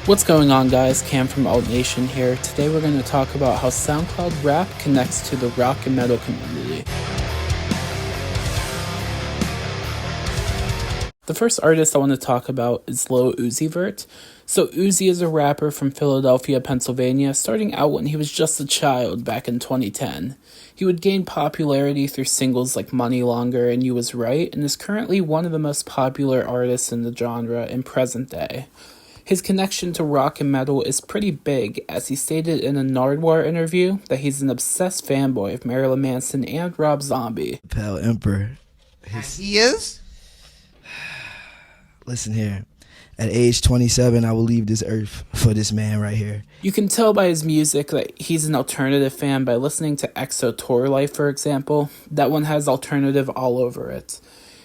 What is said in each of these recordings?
What's going on, guys? Cam from Alt Nation here. Today we're going to talk about how SoundCloud rap connects to the rock and metal community. The first artist I want to talk about is Lil Uzi Vert. So Uzi is a rapper from Philadelphia, Pennsylvania, starting out when he was just a child back in 2010. He would gain popularity through singles like Money Longer and You Was Right, and is currently one of the most popular artists in the genre in present day. His connection to rock and metal is pretty big, as he stated in a Nardwuar interview that he's an obsessed fanboy of Marilyn Manson and Rob Zombie. Pal Emperor. He is? Listen here. At age 27, I will leave this earth for this man right here. You can tell by his music that he's an alternative fan by listening to EXO Tour Life, for example. That one has alternative all over it.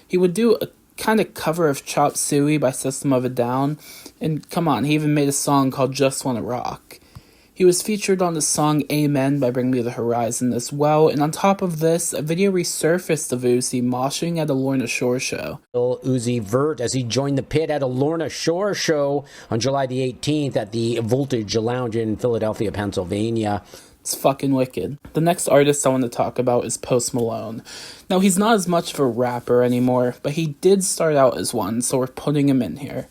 He would do a kind of cover of Chop Suey by System of a Down, and come on, he even made a song called Just Wanna Rock. He was featured on the song Amen by Bring Me the Horizon as well, and on top of this, a video resurfaced of Uzi moshing at a Lorna Shore show. Uzi Vert as he joined the pit at a Lorna Shore show on July the 18th at the Voltage Lounge in Philadelphia, Pennsylvania. It's fucking wicked. The next artist I want to talk about is Post Malone. Now, he's not as much of a rapper anymore, but he did start out as one, so we're putting him in here.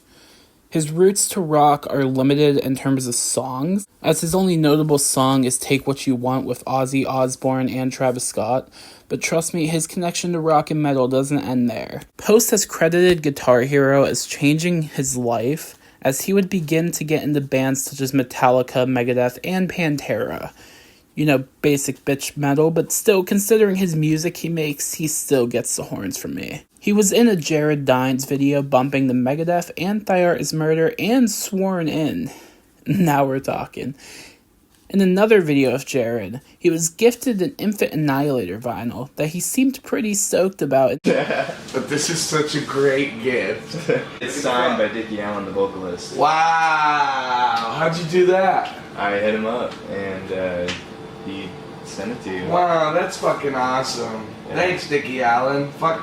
His roots to rock are limited in terms of songs, as his only notable song is Take What You Want with Ozzy Osbourne and Travis Scott, but trust me, his connection to rock and metal doesn't end there. Post has credited Guitar Hero as changing his life, as he would begin to get into bands such as Metallica, Megadeth, and Pantera. You know, basic bitch metal, but still, considering his music he makes, he still gets the horns from me. He was in a Jared Dines video bumping the Megadeth and Thyart is Murder and Sworn In. Now we're talking. In another video of Jared, he was gifted an Infant Annihilator vinyl that he seemed pretty stoked about. But this is such a great gift. It's signed by Dickie Allen, the vocalist. Wow! How'd you do that? I hit him up and he sent it to you. Wow, that's fucking awesome. Yeah. Thanks, Dickie Allen. Fuck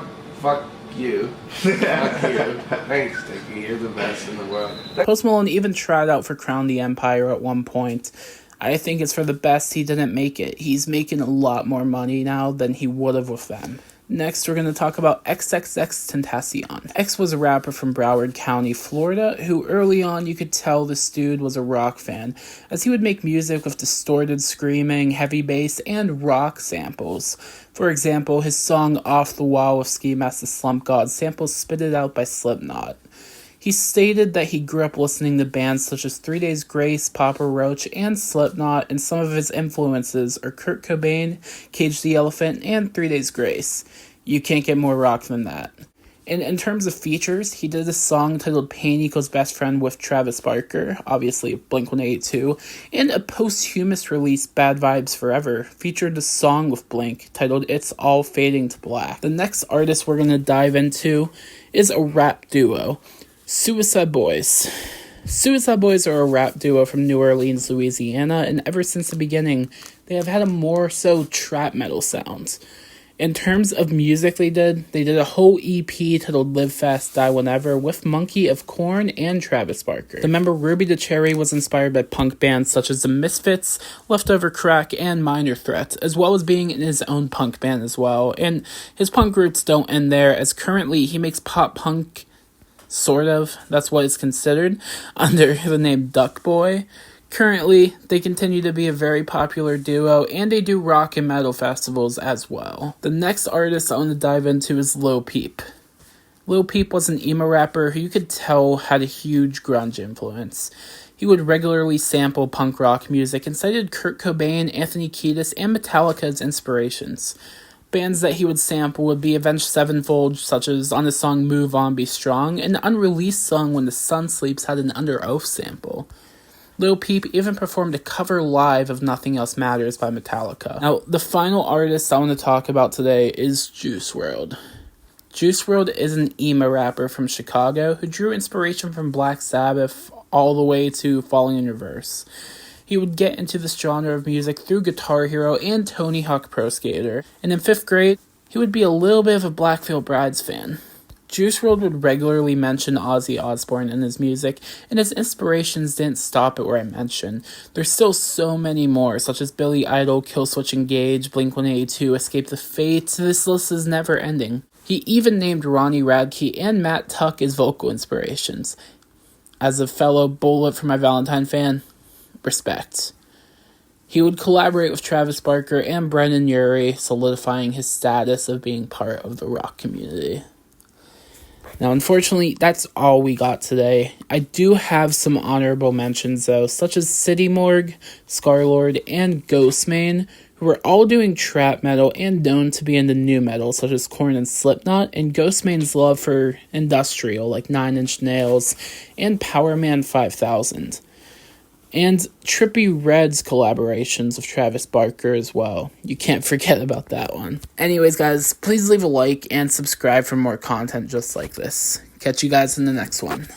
you. Fuck you. Thanks, Dickie. You're the best in the world. Post Malone even tried out for Crown the Empire at one point. I think it's for the best he didn't make it. He's making a lot more money now than he would have with them. Next, we're going to talk about XXXTentacion. X was a rapper from Broward County, Florida, who early on you could tell this dude was a rock fan, as he would make music with distorted screaming, heavy bass, and rock samples. For example, his song Off the Wall with Ski Mask the Slump God samples Spit It Out by Slipknot. He stated that he grew up listening to bands such as 3 Days Grace, Papa Roach, and Slipknot, and some of his influences are Kurt Cobain, Cage the Elephant, and 3 Days Grace. You can't get more rock than that. And in terms of features, he did a song titled Pain Equals Best Friend with Travis Barker, obviously Blink-182, and a posthumous release, Bad Vibes Forever, featured a song with Blink titled It's All Fading to Black. The next artist we're going to dive into is a rap duo. Suicide Boys. Suicide Boys are a rap duo from New Orleans, Louisiana, and ever since the beginning, they have had a more so trap metal sound. In terms of music they did a whole EP titled Live Fast, Die Whenever with Monkey of Korn and Travis Barker. The member Ruby the Cherry was inspired by punk bands such as The Misfits, Leftover Crack, and Minor Threat, as well as being in his own punk band as well. And his punk roots don't end there, as currently he makes pop punk. Sort of, that's what it's considered, under the name Duck Boy. Currently, they continue to be a very popular duo, and they do rock and metal festivals as well. The next artist I want to dive into is Lil Peep. Lil Peep was an emo rapper who you could tell had a huge grunge influence. He would regularly sample punk rock music and cited Kurt Cobain, Anthony Kiedis, and Metallica as inspirations. Bands that he would sample would be Avenged Sevenfold, such as on the song Move On, Be Strong, and the unreleased song When the Sun Sleeps had an Under Oath sample. Lil Peep even performed a cover live of Nothing Else Matters by Metallica. Now, the final artist I want to talk about today is Juice WRLD. Juice WRLD is an emo rapper from Chicago who drew inspiration from Black Sabbath all the way to Falling in Reverse. He would get into this genre of music through Guitar Hero and Tony Hawk Pro Skater, and in 5th grade, he would be a little bit of a Black Veil Brides fan. Juice WRLD would regularly mention Ozzy Osbourne in his music, and his inspirations didn't stop at where I mentioned. There's still so many more, such as Billy Idol, Killswitch Engage, Blink-182, Escape the Fates. This list is never ending. He even named Ronnie Radke and Matt Tuck as vocal inspirations. As a fellow Bullet for My Valentine fan, respect. He would collaborate with Travis Barker and Brendan Urie, solidifying his status of being part of the rock community. Now, unfortunately, that's all we got today. I do have some honorable mentions, though, such as City Morgue, Scarlord, and Ghostmane, who are all doing trap metal and known to be into new metal, such as Korn and Slipknot, and Ghostmane's love for industrial, like 9 Inch Nails, and Powerman 5000. And Trippie Redd's collaborations with Travis Barker as well. You can't forget about that one. Anyways, guys, please leave a like and subscribe for more content just like this. Catch you guys in the next one.